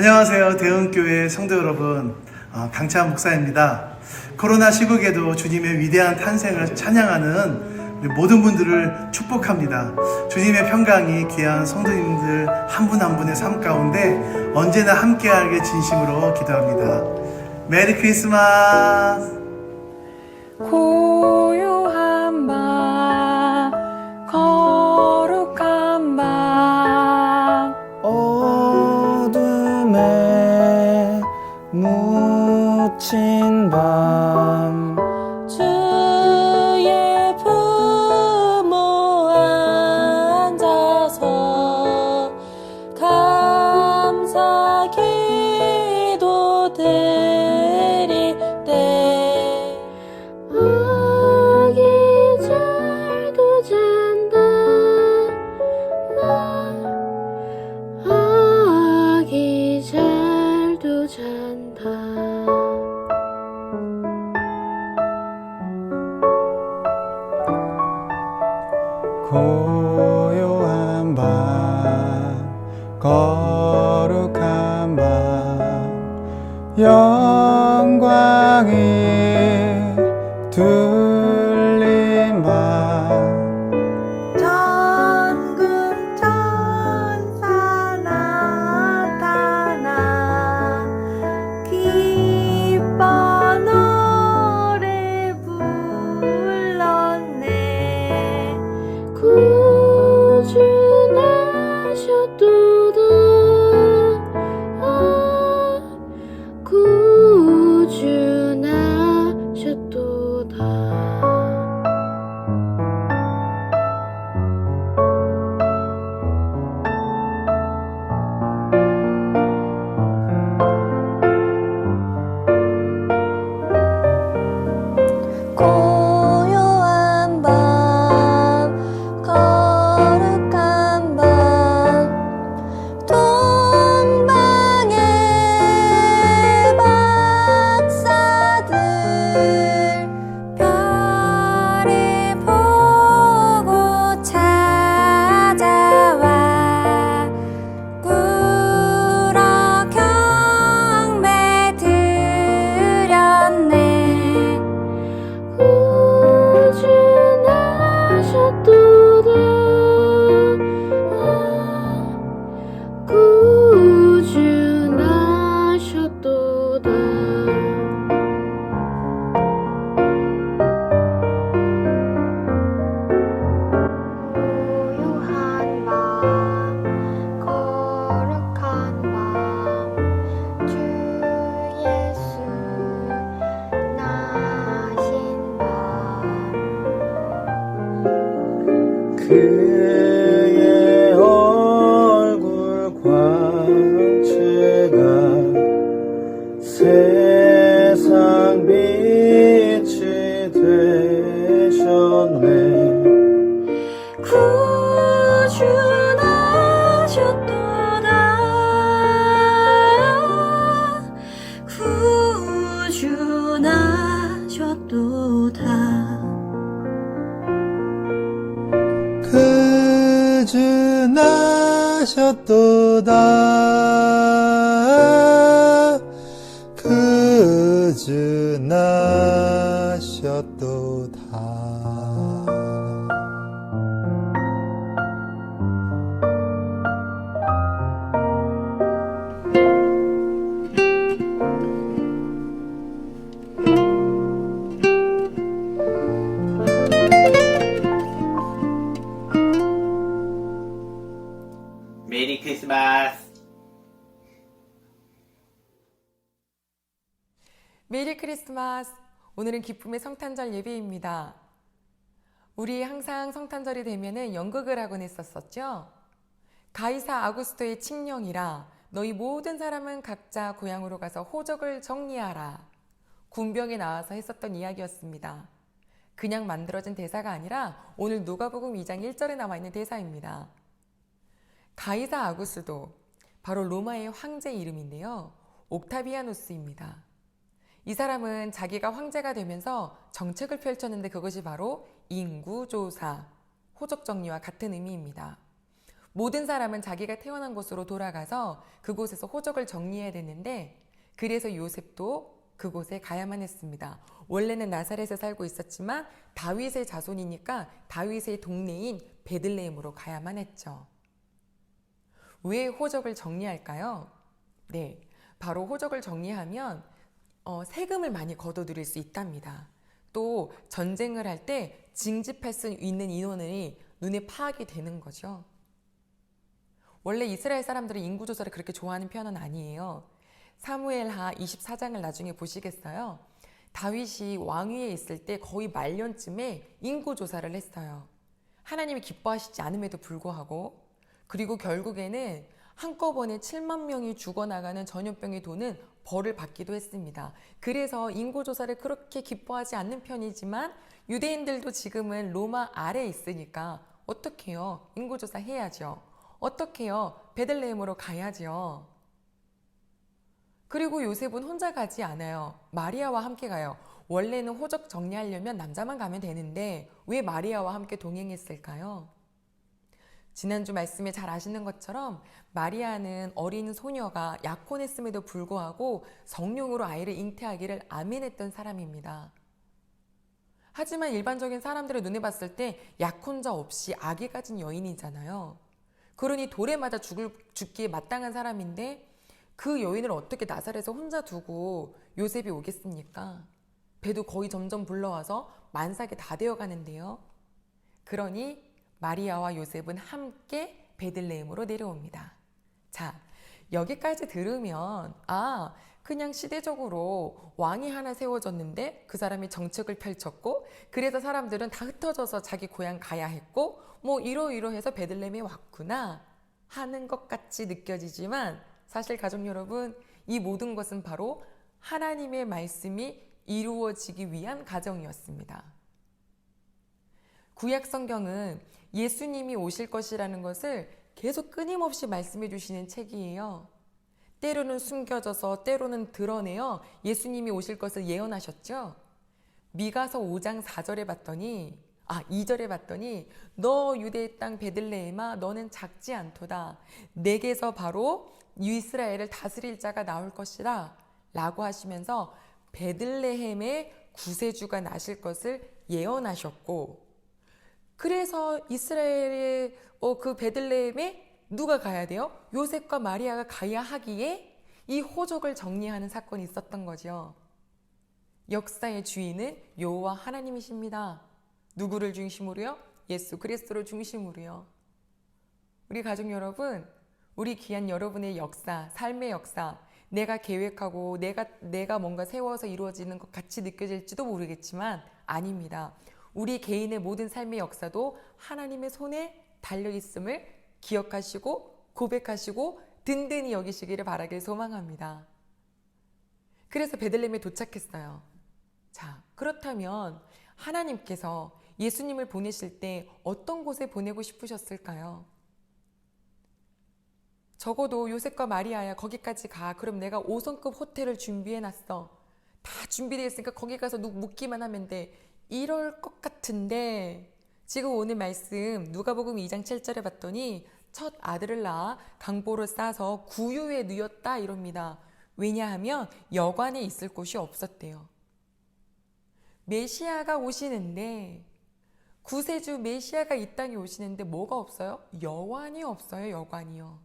안녕하세요. 대흥교회 성도 여러분, 강찬 목사입니다. 코로나 시국에도 주님의 위대한 탄생을 찬양하는 우리 모든 분들을 축복합니다. 주님의 평강이 귀한 성도님들 한 분 한 분의 삶 가운데 언제나 함께하게 진심으로 기도합니다. 메리 크리스마스! 고요한 밤, 거룩한 밤, 어둠에 묻힌 밤, 주의 부모 앉아서 감사 기도 드릴 때 아기 잘도 잔다, 아기 잘도 잔다. 고요한 밤, 거룩한 밤, 영광이 둘린 밤, 전국 천사 나타나 기뻐 노래 불렀네. 구주 나셨도다, 구주 나셨도다. 고요한 밤, 거룩한 밤, 동방의 박사들 별을 보고 찾아와 꿇어 경배 드렸네. 구주 나셨도다, 구주 나셨도다. 고요한 밤, 거룩한 밤, 주 예수 나신 밤. 그의 얼굴 광채가 세상 빛이 되셨네. 구주 나셨도다, 구주 나셨도다. 그주 나셨도다, 그주 나셨도다. 메리 크리스마스. 메리 크리스마스! 오늘은 기쁨의 성탄절 예배입니다. 우리 항상 성탄절이 되면은 연극을 하곤 했었죠. 가이사 아구스토의 칙령이라 너희 모든 사람은 각자 고향으로 가서 호적을 정리하라. 군병에 나와서 했었던 이야기였습니다. 그냥 만들어진 대사가 아니라 오늘 누가복음 2장 1절에 나와 있는 대사입니다. 가이사 아구스도 바로 로마의 황제 이름인데요. 옥타비아누스입니다. 이 사람은 자기가 황제가 되면서 정책을 펼쳤는데 그것이 바로 인구조사, 호적정리와 같은 의미입니다. 모든 사람은 자기가 태어난 곳으로 돌아가서 그곳에서 호적을 정리해야 되는데 그래서 요셉도 그곳에 가야만 했습니다. 원래는 나사렛에 살고 있었지만 다윗의 자손이니까 다윗의 동네인 베들레헴으로 가야만 했죠. 왜 호적을 정리할까요? 네, 바로 호적을 정리하면 세금을 많이 걷어들일 수 있답니다. 또 전쟁을 할 때 징집할 수 있는 인원이 눈에 파악이 되는 거죠. 원래 이스라엘 사람들은 인구조사를 그렇게 좋아하는 편은 아니에요. 사무엘하 24장을 나중에 보시겠어요? 다윗이 왕위에 있을 때 거의 말년쯤에 인구조사를 했어요. 하나님이 기뻐하시지 않음에도 불구하고, 그리고 결국에는 한꺼번에 7만 명이 죽어나가는 전염병의 도는 벌을 받기도 했습니다. 그래서 인구조사를 그렇게 기뻐하지 않는 편이지만 유대인들도 지금은 로마 아래에 있으니까 어떻게 해요? 인구조사 해야죠. 어떻게 해요? 베들레헴으로 가야죠. 그리고 요셉은 혼자 가지 않아요. 마리아와 함께 가요. 원래는 호적 정리하려면 남자만 가면 되는데 왜 마리아와 함께 동행했을까요? 지난주 말씀에 잘 아시는 것처럼 마리아는 어린 소녀가 약혼했음에도 불구하고 성령으로 아이를 잉태하기를 아멘했던 사람입니다. 하지만 일반적인 사람들의 눈에 봤을 때 약혼자 없이 아기 가진 여인이잖아요. 그러니 돌에 맞아 죽기에 마땅한 사람인데 그 여인을 어떻게 나사렛에 혼자 두고 요셉이 오겠습니까? 배도 거의 점점 불러와서 만삭이 다 되어 가는데요. 그러니 마리아와 요셉은 함께 베들레헴으로 내려옵니다. 자, 여기까지 들으면 그냥 시대적으로 왕이 하나 세워졌는데 그 사람이 정책을 펼쳤고 그래서 사람들은 다 흩어져서 자기 고향 가야 했고 뭐 이러이러해서 베들레헴에 왔구나 하는 것 같이 느껴지지만 사실 가족 여러분, 이 모든 것은 바로 하나님의 말씀이 이루어지기 위한 과정이었습니다. 구약 성경은 예수님이 오실 것이라는 것을 계속 끊임없이 말씀해 주시는 책이에요. 때로는 숨겨져서 때로는 드러내어 예수님이 오실 것을 예언하셨죠. 미가서 5장 4절에 봤더니 2절에 봤더니 너 유대의 땅 베들레헴아 너는 작지 않도다. 내게서 바로 이스라엘을 다스릴 자가 나올 것이라 라고 하시면서 베들레헴에 구세주가 나실 것을 예언하셨고 그래서 이스라엘의 그 베들레헴에 누가 가야 돼요? 요셉과 마리아가 가야 하기에 이 호적을 정리하는 사건이 있었던 거죠. 역사의 주인은 여호와 하나님이십니다. 누구를 중심으로요? 예수 그리스도를 중심으로요. 우리 가족 여러분, 우리 귀한 여러분의 역사, 삶의 역사, 내가 계획하고 내가 뭔가 세워서 이루어지는 것 같이 느껴질지도 모르겠지만 아닙니다. 우리 개인의 모든 삶의 역사도 하나님의 손에 달려있음을 기억하시고 고백하시고 든든히 여기시기를 바라길 소망합니다. 그래서 베들레헴에 도착했어요. 자, 그렇다면 하나님께서 예수님을 보내실 때 어떤 곳에 보내고 싶으셨을까요? 적어도 요셉과 마리아야 거기까지 가. 그럼 내가 5성급 호텔을 준비해놨어. 다 준비되어 있으니까 거기 가서 묵기만 하면 돼. 이럴 것 같은데 지금 오늘 말씀 누가복음 2장 7절에 봤더니 첫 아들을 낳아 강보를 싸서 구유에 누였다 이럽니다. 왜냐하면 여관에 있을 곳이 없었대요. 메시아가 오시는데 구세주 메시아가 이 땅에 오시는데 뭐가 없어요? 여관이 없어요. 여관이요.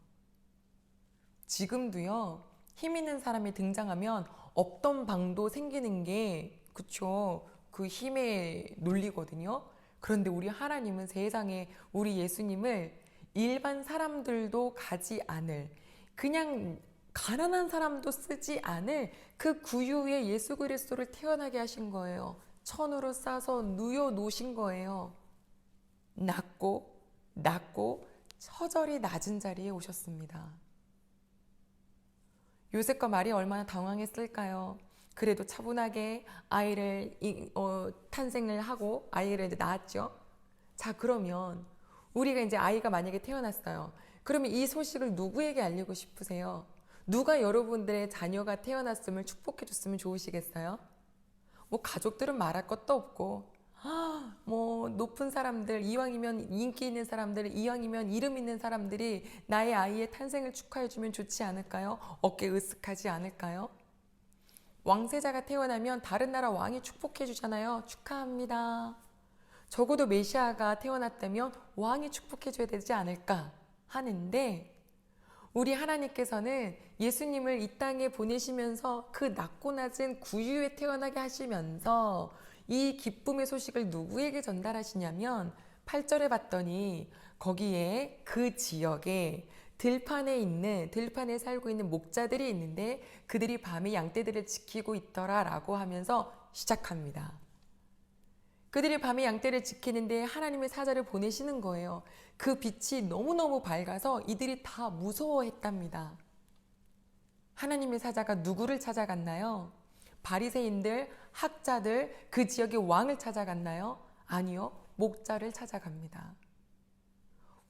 지금도요. 힘 있는 사람이 등장하면 없던 방도 생기는 게 그쵸? 그 힘에 놀리거든요. 그런데 우리 하나님은 세상에 우리 예수님을 일반 사람들도 가지 않을 그냥 가난한 사람도 쓰지 않을 그 구유에 예수 그리스도를 태어나게 하신 거예요. 천으로 싸서 누여 놓으신 거예요. 낮고 처절히 낮은 자리에 오셨습니다. 요셉과 마리아 얼마나 당황했을까요? 그래도 차분하게 아이를 탄생을 하고 아이를 이제 낳았죠. 자, 그러면 우리가 이제 아이가 만약에 태어났어요. 그러면 이 소식을 누구에게 알리고 싶으세요? 누가 여러분들의 자녀가 태어났음을 축복해 줬으면 좋으시겠어요? 뭐 가족들은 말할 것도 없고 뭐 높은 사람들, 이왕이면 인기 있는 사람들, 이왕이면 이름 있는 사람들이 나의 아이의 탄생을 축하해주면 좋지 않을까요? 어깨 으쓱하지 않을까요? 왕세자가 태어나면 다른 나라 왕이 축복해주잖아요. 축하합니다. 적어도 메시아가 태어났다면 왕이 축복해줘야 되지 않을까 하는데, 우리 하나님께서는 예수님을 이 땅에 보내시면서 그 낮고 낮은 구유에 태어나게 하시면서 이 기쁨의 소식을 누구에게 전달하시냐면 8절에 봤더니 거기에 그 지역에 들판에 살고 있는 목자들이 있는데 그들이 밤에 양떼들을 지키고 있더라 라고 하면서 시작합니다. 그들이 밤에 양떼를 지키는데 하나님의 사자를 보내시는 거예요. 그 빛이 너무너무 밝아서 이들이 다 무서워했답니다. 하나님의 사자가 누구를 찾아갔나요? 바리새인들, 학자들, 그 지역의 왕을 찾아갔나요? 아니요, 목자를 찾아갑니다.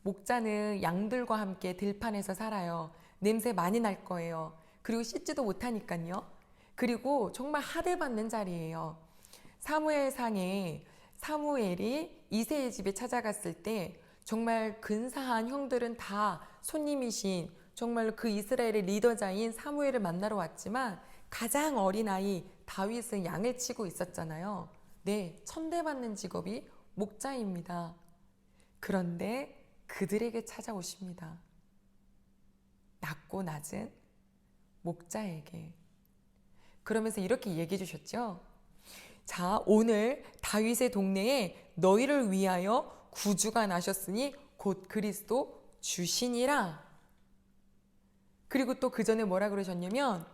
목자는 양들과 함께 들판에서 살아요. 냄새 많이 날 거예요. 그리고 씻지도 못하니까요. 그리고 정말 하대받는 자리예요. 사무엘상에 사무엘이 이새의 집에 찾아갔을 때 정말 근사한 형들은 다 손님이신 정말로 그 이스라엘의 리더자인 사무엘을 만나러 왔지만 가장 어린 아이 다윗은 양을 치고 있었잖아요. 네, 천대받는 직업이 목자입니다. 그런데 그들에게 찾아오십니다. 낮고 낮은 목자에게. 그러면서 이렇게 얘기해 주셨죠. 자, 오늘 다윗의 동네에 너희를 위하여 구주가 나셨으니 곧 그리스도 주시니라. 그리고 또 그 전에 뭐라 그러셨냐면,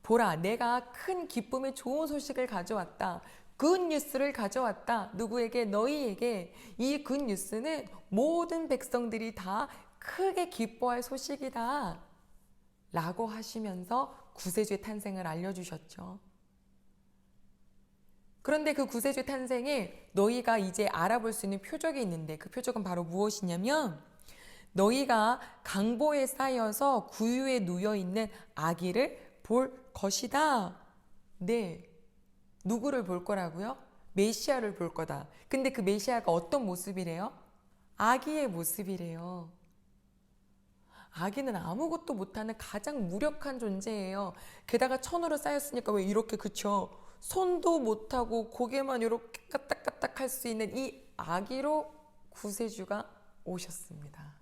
보라, 내가 큰 기쁨의 좋은 소식을 가져왔다. 굿뉴스를 가져왔다. 누구에게? 너희에게. 이 굿뉴스는 모든 백성들이 다 크게 기뻐할 소식이다. 라고 하시면서 구세주의 탄생을 알려주셨죠. 그런데 그 구세주 탄생에 너희가 이제 알아볼 수 있는 표적이 있는데 그 표적은 바로 무엇이냐면, 너희가 강보에 쌓여서 구유에 누워있는 아기를 볼 것이다. 네. 누구를 볼 거라고요? 메시아를 볼 거다. 근데 그 메시아가 어떤 모습이래요? 아기의 모습이래요. 아기는 아무것도 못하는 가장 무력한 존재예요. 게다가 천으로 쌓였으니까 왜 이렇게, 그쵸? 손도 못하고 고개만 이렇게 까딱까딱 할 수 있는 이 아기로 구세주가 오셨습니다.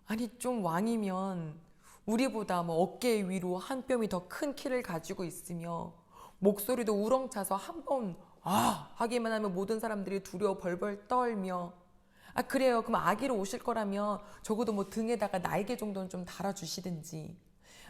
아니, 좀 왕이면 우리보다 뭐 어깨 위로 한 뼘이 더 큰 키를 가지고 있으며 목소리도 우렁차서 한번 하기만 하면 모든 사람들이 두려워 벌벌 떨며, 그래요. 그럼 아기로 오실 거라면 적어도 뭐 등에다가 날개 정도는 좀 달아주시든지,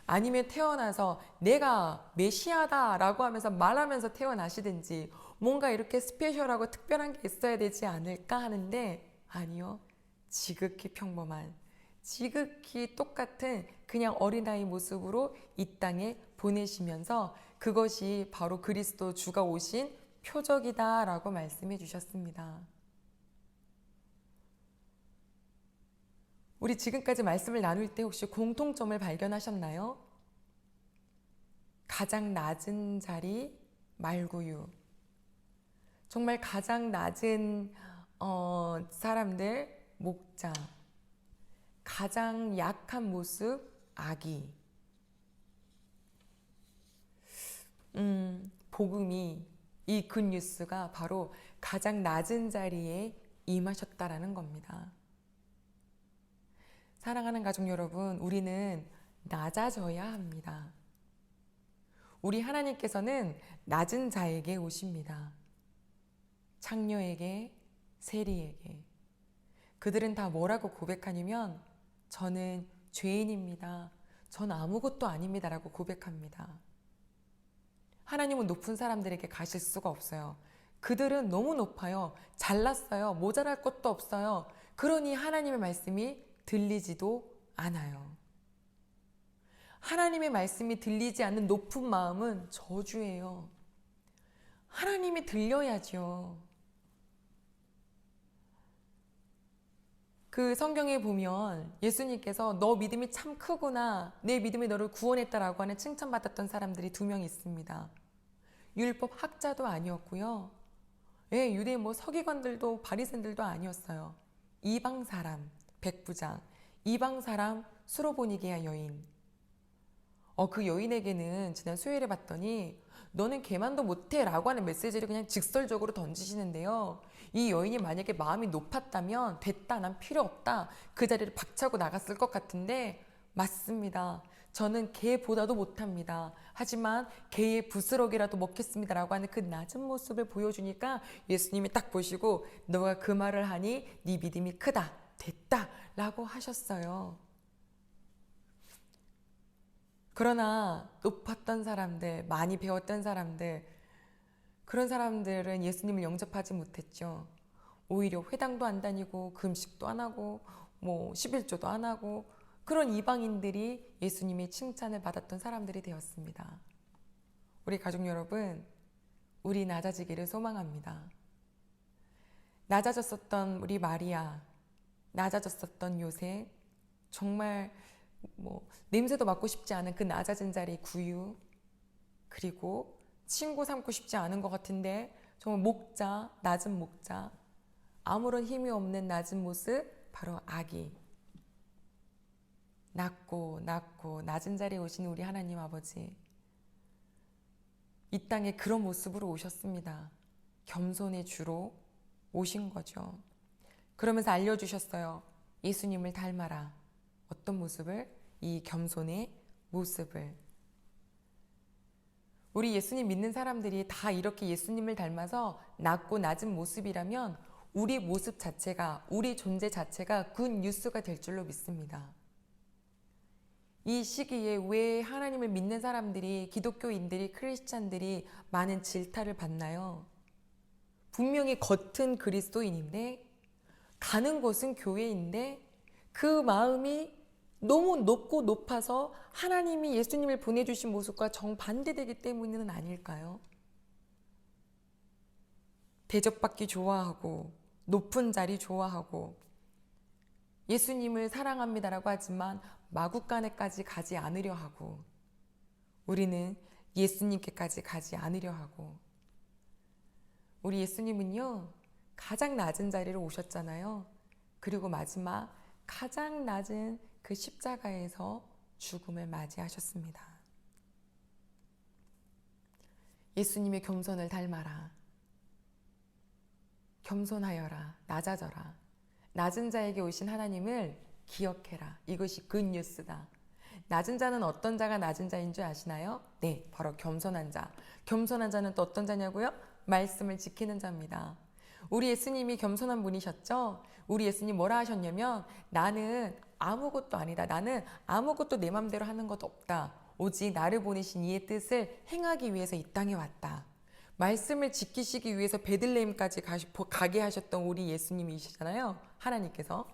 아니면 태어나서 내가 메시아다 라고 하면서 말하면서 태어나시든지, 뭔가 이렇게 스페셜하고 특별한 게 있어야 되지 않을까 하는데, 아니요. 지극히 평범한, 지극히 똑같은 그냥 어린아이 모습으로 이 땅에 보내시면서 그것이 바로 그리스도 주가 오신 표적이다 라고 말씀해 주셨습니다. 우리 지금까지 말씀을 나눌 때 혹시 공통점을 발견하셨나요? 가장 낮은 자리 말구유. 정말 가장 낮은 사람들 목자. 가장 약한 모습 아기. 복음이, 이 굿뉴스가 바로 가장 낮은 자리에 임하셨다라는 겁니다. 사랑하는 가족 여러분, 우리는 낮아져야 합니다. 우리 하나님께서는 낮은 자에게 오십니다. 창녀에게, 세리에게. 그들은 다 뭐라고 고백하냐면, 저는 죄인입니다. 전 아무것도 아닙니다. 라고 고백합니다. 하나님은 높은 사람들에게 가실 수가 없어요. 그들은 너무 높아요. 잘났어요. 모자랄 것도 없어요. 그러니 하나님의 말씀이 들리지도 않아요. 하나님의 말씀이 들리지 않는 높은 마음은 저주예요. 하나님이 들려야죠. 그 성경에 보면 예수님께서 너 믿음이 참 크구나, 내 믿음이 너를 구원했다라고 하는 칭찬받았던 사람들이 2명 있습니다. 율법 학자도 아니었고요. 예, 유대 뭐 서기관들도 바리새인들도 아니었어요. 이방 사람, 백부장, 이방 사람 수로보니게아 여인. 그 여인에게는 지난 수요일에 봤더니 너는 개만도 못해 라고 하는 메시지를 그냥 직설적으로 던지시는데요. 이 여인이 만약에 마음이 높았다면 됐다, 난 필요 없다, 그 자리를 박차고 나갔을 것 같은데 맞습니다. 저는 개보다도 못합니다. 하지만 개의 부스러기라도 먹겠습니다 라고 하는 그 낮은 모습을 보여주니까 예수님이 딱 보시고 너가 그 말을 하니 네 믿음이 크다, 됐다 라고 하셨어요. 그러나 높았던 사람들, 많이 배웠던 사람들, 그런 사람들은 예수님을 영접하지 못했죠. 오히려 회당도 안 다니고 금식도 안 하고 뭐 11조도 안 하고 그런 이방인들이 예수님의 칭찬을 받았던 사람들이 되었습니다. 우리 가족 여러분, 우리 낮아지기를 소망합니다. 낮아졌었던 우리 마리아, 낮아졌었던 요셉, 정말 냄새도 맡고 싶지 않은 그 낮아진 자리 구유, 그리고 친구 삼고 싶지 않은 것 같은데 정말 목자, 낮은 목자, 아무런 힘이 없는 낮은 모습, 바로 아기. 낮고 낮은 자리에 오신 우리 하나님 아버지, 이 땅에 그런 모습으로 오셨습니다. 겸손의 주로 오신 거죠. 그러면서 알려주셨어요. 예수님을 닮아라. 어떤 모습을? 이 겸손의 모습을. 우리 예수님 믿는 사람들이 다 이렇게 예수님을 닮아서 낮고 낮은 모습이라면 우리 모습 자체가, 우리 존재 자체가 굿 뉴스가 될 줄로 믿습니다. 이 시기에 왜 하나님을 믿는 사람들이, 기독교인들이, 크리스찬들이 많은 질타를 받나요? 분명히 겉은 그리스도인인데 가는 곳은 교회인데 그 마음이 너무 높고 높아서 하나님이 예수님을 보내주신 모습과 정반대되기 때문은 아닐까요? 대접받기 좋아하고 높은 자리 좋아하고 예수님을 사랑합니다라고 하지만 마구간에까지 가지 않으려 하고 우리는 예수님께까지 가지 않으려 하고 우리 예수님은요 가장 낮은 자리로 오셨잖아요. 그리고 마지막 가장 낮은 그 십자가에서 죽음을 맞이하셨습니다. 예수님의 겸손을 닮아라. 겸손하여라. 낮아져라. 낮은 자에게 오신 하나님을 기억해라. 이것이 굿뉴스다. 낮은 자는 어떤 자가 낮은 자인 줄 아시나요? 네, 바로 겸손한 자. 겸손한 자는 또 어떤 자냐고요? 말씀을 지키는 자입니다. 우리 예수님이 겸손한 분이셨죠? 우리 예수님 뭐라 하셨냐면 나는 아무것도 아니다. 나는 아무것도 내 맘대로 하는 것도 없다. 오직 나를 보내신 이의 뜻을 행하기 위해서 이 땅에 왔다. 말씀을 지키시기 위해서 베들레헴까지 가게 하셨던 우리 예수님이시잖아요. 하나님께서.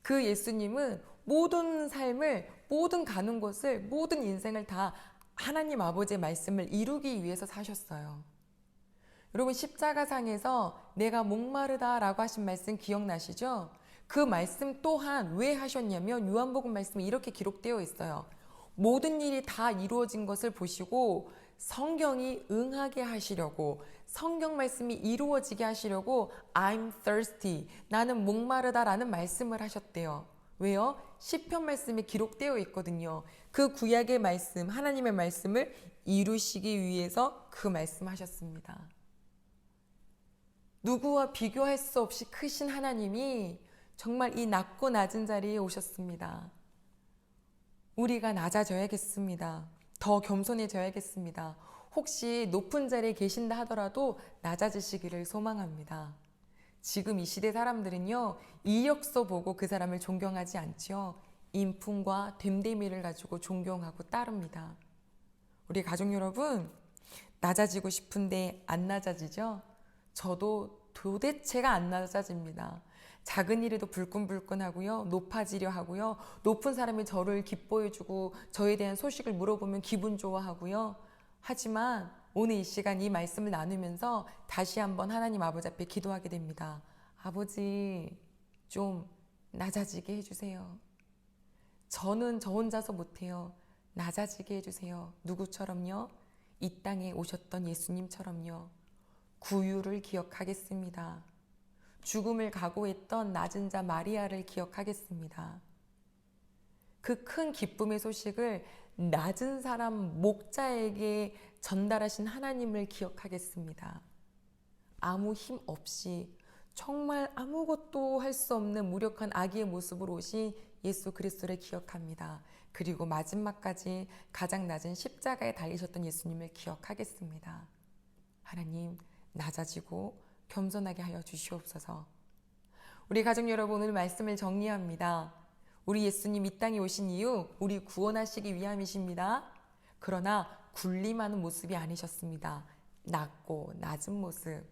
그 예수님은 모든 삶을, 모든 가는 곳을, 모든 인생을 다 하나님 아버지의 말씀을 이루기 위해서 사셨어요. 여러분 십자가상에서 내가 목마르다 라고 하신 말씀 기억나시죠? 그 말씀 또한 왜 하셨냐면 요한복음 말씀에 이렇게 기록되어 있어요. 모든 일이 다 이루어진 것을 보시고 성경이 응하게 하시려고, 성경 말씀이 이루어지게 하시려고 I'm thirsty, 나는 목마르다 라는 말씀을 하셨대요. 왜요? 시편 말씀이 기록되어 있거든요. 그 구약의 말씀, 하나님의 말씀을 이루시기 위해서 그 말씀 하셨습니다. 누구와 비교할 수 없이 크신 하나님이 정말 이 낮고 낮은 자리에 오셨습니다. 우리가 낮아져야겠습니다. 더 겸손해져야겠습니다. 혹시 높은 자리에 계신다 하더라도 낮아지시기를 소망합니다. 지금 이 시대 사람들은요, 이력서 보고 그 사람을 존경하지 않죠. 인품과 됨됨이를 가지고 존경하고 따릅니다. 우리 가족 여러분, 낮아지고 싶은데 안 낮아지죠? 저도 도대체가 안 낮아집니다. 작은 일에도 불끈불끈하고요. 높아지려 하고요. 높은 사람이 저를 기뻐해주고 저에 대한 소식을 물어보면 기분 좋아하고요. 하지만 오늘 이 시간 이 말씀을 나누면서 다시 한번 하나님 아버지 앞에 기도하게 됩니다. 아버지, 좀 낮아지게 해주세요. 저는 저 혼자서 못해요. 낮아지게 해주세요. 누구처럼요? 이 땅에 오셨던 예수님처럼요. 구유를 기억하겠습니다. 죽음을 각오했던 낮은 자 마리아를 기억하겠습니다. 그 큰 기쁨의 소식을 낮은 사람 목자에게 전달하신 하나님을 기억하겠습니다. 아무 힘 없이 정말 아무것도 할 수 없는 무력한 아기의 모습으로 오신 예수 그리스도를 기억합니다. 그리고 마지막까지 가장 낮은 십자가에 달리셨던 예수님을 기억하겠습니다. 하나님, 낮아지고 겸손하게 하여 주시옵소서. 우리 가족 여러분, 오늘 말씀을 정리합니다. 우리 예수님 이 땅에 오신 이유 우리 구원하시기 위함이십니다. 그러나 군림하는 모습이 아니셨습니다. 낮고 낮은 모습.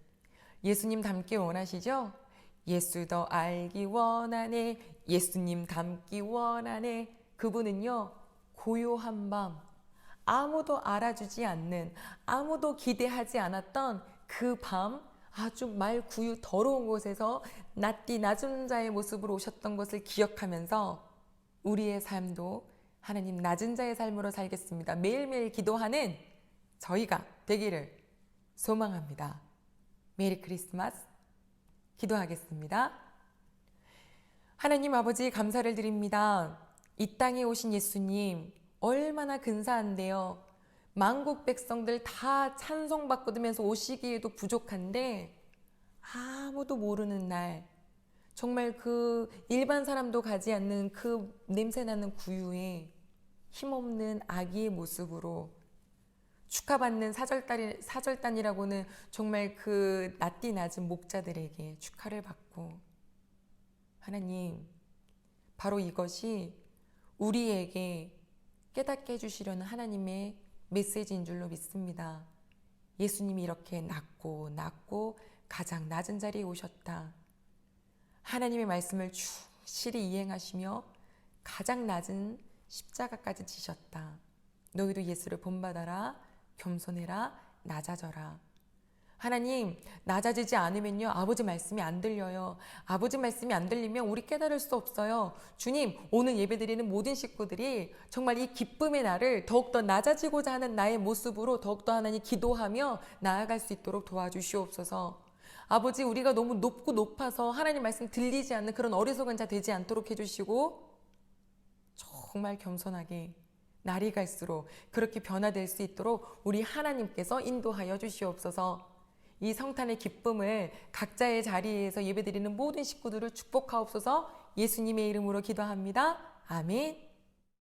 예수님 닮기 원하시죠? 예수 더 알기 원하네. 예수님 닮기 원하네. 그분은요, 고요한 밤, 아무도 알아주지 않는, 아무도 기대하지 않았던 그 밤, 아주 말구유 더러운 곳에서 낮디 낮은 자의 모습으로 오셨던 것을 기억하면서 우리의 삶도 하나님 낮은 자의 삶으로 살겠습니다. 매일매일 기도하는 저희가 되기를 소망합니다. 메리 크리스마스. 기도하겠습니다. 하나님 아버지, 감사를 드립니다. 이 땅에 오신 예수님 얼마나 근사한데요. 만국 백성들 다 찬송받고들면서 오시기에도 부족한데 아무도 모르는 날, 정말 그 일반 사람도 가지 않는 그 냄새나는 구유에 힘없는 아기의 모습으로 축하받는 사절단이라고는 정말 그 낮디 낮은 목자들에게 축하를 받고, 하나님, 바로 이것이 우리에게 깨닫게 해주시려는 하나님의 메시지인 줄로 믿습니다. 예수님이 이렇게 낮고 가장 낮은 자리에 오셨다. 하나님의 말씀을 충실히 이행하시며 가장 낮은 십자가까지 지셨다. 너희도 예수를 본받아라. 겸손해라. 낮아져라. 하나님, 낮아지지 않으면요, 아버지 말씀이 안 들려요. 아버지 말씀이 안 들리면 우리 깨달을 수 없어요. 주님, 오늘 예배드리는 모든 식구들이 정말 이 기쁨의 날을 더욱더 낮아지고자 하는 나의 모습으로 더욱더 하나님 기도하며 나아갈 수 있도록 도와주시옵소서. 아버지, 우리가 너무 높고 높아서 하나님 말씀 들리지 않는 그런 어리석은 자 되지 않도록 해주시고, 정말 겸손하게 날이 갈수록 그렇게 변화될 수 있도록 우리 하나님께서 인도하여 주시옵소서. 이 성탄의 기쁨을 각자의 자리에서 예배드리는 모든 식구들을 축복하옵소서. 예수님의 이름으로 기도합니다. 아멘.